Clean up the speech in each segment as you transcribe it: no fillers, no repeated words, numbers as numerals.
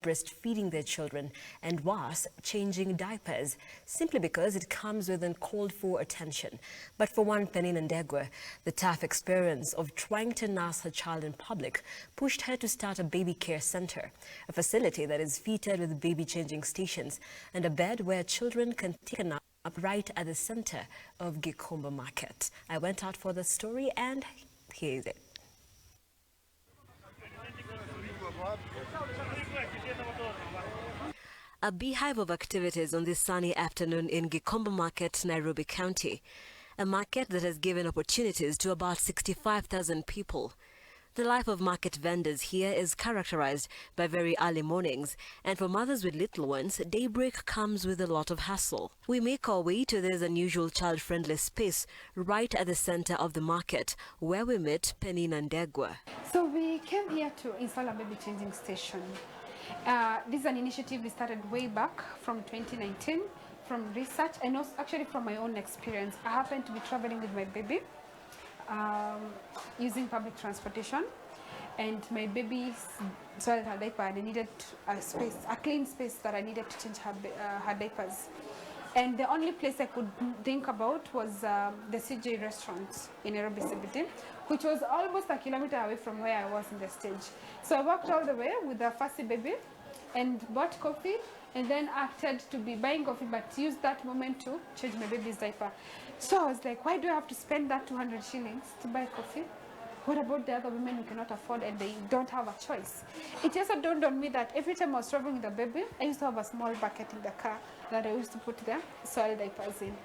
breastfeeding their children and worse, changing diapers, simply because it comes with uncalled for attention. But for one Penina Ndegwa, the tough experience of trying to nurse her child in public pushed her to start a baby care center, a facility that is fitted with baby changing stations and a bed where children can take a nap right at the center of Gikomba Market. I went out for the story and here is it. A beehive of activities on this sunny afternoon in Gikomba Market, Nairobi County, a market that has given opportunities to about 65,000 people. The life of market vendors here is characterized by very early mornings, and for mothers with little ones, daybreak comes with a lot of hassle. We make our way to this unusual child-friendly space right at the center of the market, where we meet Penina Ndegwa. So we came here to install a baby changing station. This is an initiative we started way back from 2019 from research and also actually from my own experience. I happened to be traveling with my baby using public transportation, and my baby soiled her diaper and I needed a clean space that I needed to change her diapers. And the only place I could think about was the CJ restaurant in Nairobi CBD, which was almost a kilometer away from where I was in the stage. So I walked all the way with a fussy baby and bought coffee, and then acted to be buying coffee but used that moment to change my baby's diaper. So I was like, why do I have to spend that 200 shillings to buy coffee? What about the other women who cannot afford and they don't have a choice? It just dawned on me that every time I was traveling with the baby, I used to have a small bucket in the car that I used to put the soil diapers in.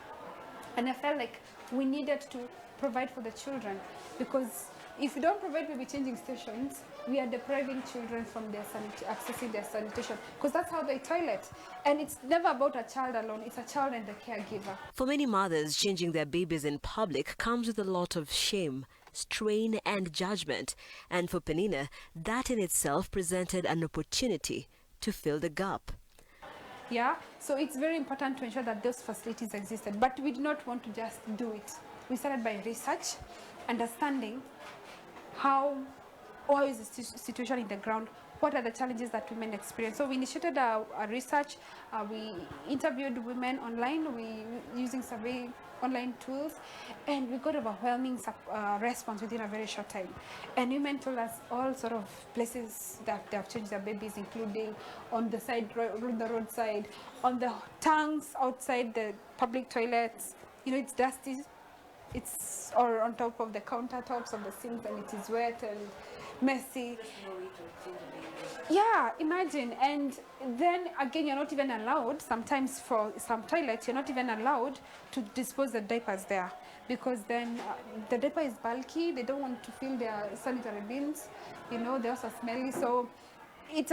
And I felt like we needed to provide for the children, because if we don't provide baby changing stations, we are depriving children from their accessing their sanitation, because that's how they toilet. And it's never about a child alone, it's a child and the caregiver. For many mothers, changing their babies in public comes with a lot of shame, strain and judgment. And for Penina, that in itself presented an opportunity to fill the gap. Yeah, so it's very important to ensure that those facilities existed, but we did not want to just do it. We started by research, understanding how is the situation in the ground, what are the challenges that women experience. So we initiated a research, we interviewed women online, using survey online tools, and we got overwhelming response within a very short time. And women told us all sort of places that they have changed their babies, including on the roadside, on the tanks outside the public toilets. You know, it's dusty, it's or on top of the countertops of the sinks, and it is wet and messy. Yeah, imagine. And then again, you're not even allowed, sometimes for some toilets, you're not even allowed to dispose the diapers there, because then the diaper is bulky, they don't want to fill their sanitary bins, you know, they're also smelly. So it's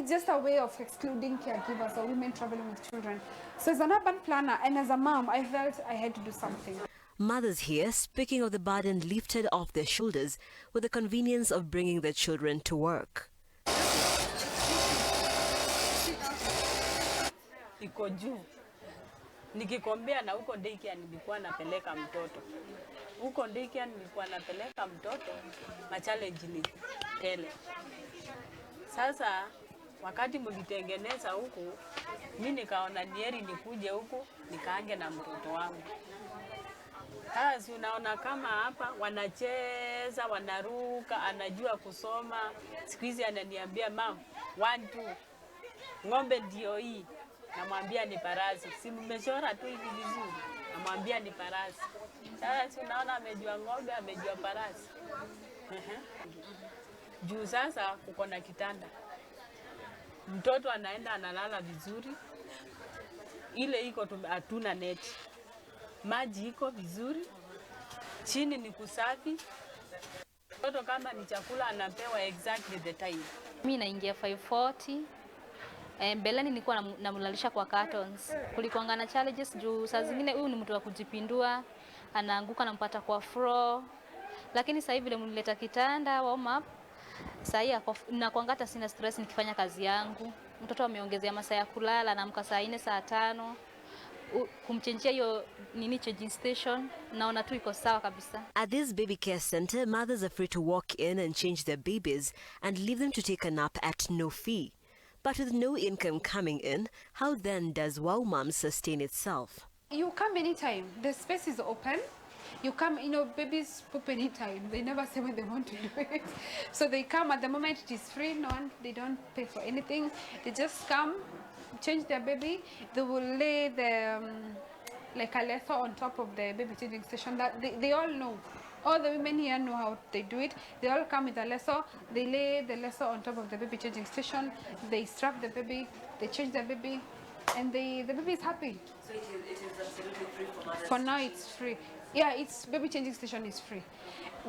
just a way of excluding caregivers or women traveling with children. So as an urban planner and as a mom, I felt I had to do something. Mothers here speaking of the burden lifted off their shoulders with the convenience of bringing their children to work. Iko juu. Nikikombea na huko daycare nilikuwa napeleka mtoto. Huko daycare nilikuwa napeleka mtoto, na challenge ni tele. Sasa wakati mlitengeneza huku, mimi nikaona nieri nikuje huku nikaange na mtoto wangu. Sasa unaona kama hapa wanacheza, wanaruka, anajua kusoma. Siku hizi ananiambia mama, 1 2 ng'ombe ndio hii. Namwambia ni farasi. Si mmechora tu hivi vizuri. Namwambia ni farasi. Sasa unaona amejua ng'ombe, amejua farasi. Juu sasa kuko na kitanda. Mtoto anaenda analala vizuri. Ile iko hatuna neti. Maji iko vizuri. Chini ni kusafi. Mtoto kama ni chakula anapewa exactly the time. Mimi naingia 5:40. Mbeleni nilikuwa namlalisha kwa cartons. Kulikuwa na challenges juu saa zingine huyu ni mtu wa kujipindua, anaanguka nampata kwa floor. Lakini sasa hivi vile mnileta kitanda warm up, sasa hii nakuanga hata sina stress nikifanya kazi yangu. Mtoto ameongezea masaa ya kulala, anaamka saa 4 saa 5. Kumchenjia hiyo changing station, naona tu iko sawa kabisa. At this baby care center, mothers are free to walk in and change their babies and leave them to take a nap at no fee. But with no income coming in, how then does WOW Mom sustain itself? You come anytime. The space is open. You come, you know, babies poop anytime. They never say when they want to do it. So they come at the moment. It is free. No one, they don't pay for anything. They just come, change their baby. They will lay the like a leather on top of the baby changing station. That they all know. All the women here know how they do it. They all come with a lasso. They lay the lasso on top of the baby changing station. They strap the baby. They change the baby, and the baby is happy. So it is absolutely free for mothers? For now, it's free. Yeah, it's baby changing station is free.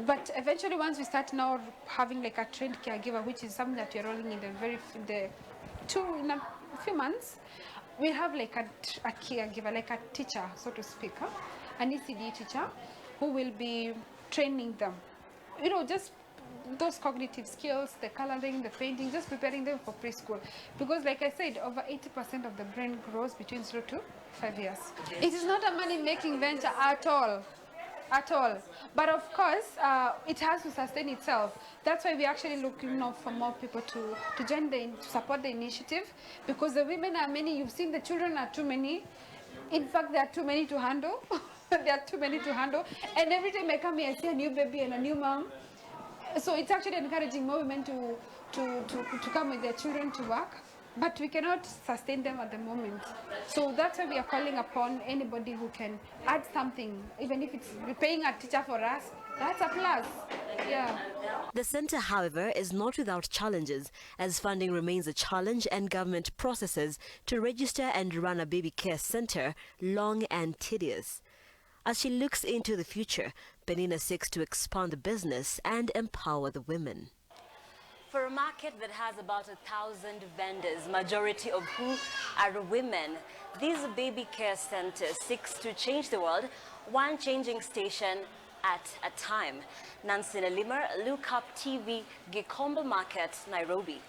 But eventually, once we start now having like a trained caregiver, which is something that we're rolling in in a few months, we have like a caregiver, like a teacher, so to speak, an ECD teacher, who will be training them. You know, just those cognitive skills, the coloring, the painting, just preparing them for preschool. Because like I said, over 80% of the brain grows between 0 to 5 years. It is not a money-making venture at all. At all. But of course, it has to sustain itself. That's why we're actually looking now for more people to join to support the initiative, because the women are many. You've seen the children are too many. In fact, there are too many to handle. There are too many to handle. And every time I come here, I see a new baby and a new mom. So it's actually encouraging more women to come with their children to work, but we cannot sustain them at the moment. So that's why we are calling upon anybody who can add something, even if it's paying a teacher for us, that's a plus. Yeah. The centre, however, is not without challenges, as funding remains a challenge and government processes to register and run a baby care centre long and tedious. As she looks into the future, Penina seeks to expand the business and empower the women. For a market that has about 1,000 vendors, majority of who are women, this baby care center seeks to change the world, one changing station at a time. Nancy Nalimer, Look Up TV, Gikomba Market, Nairobi.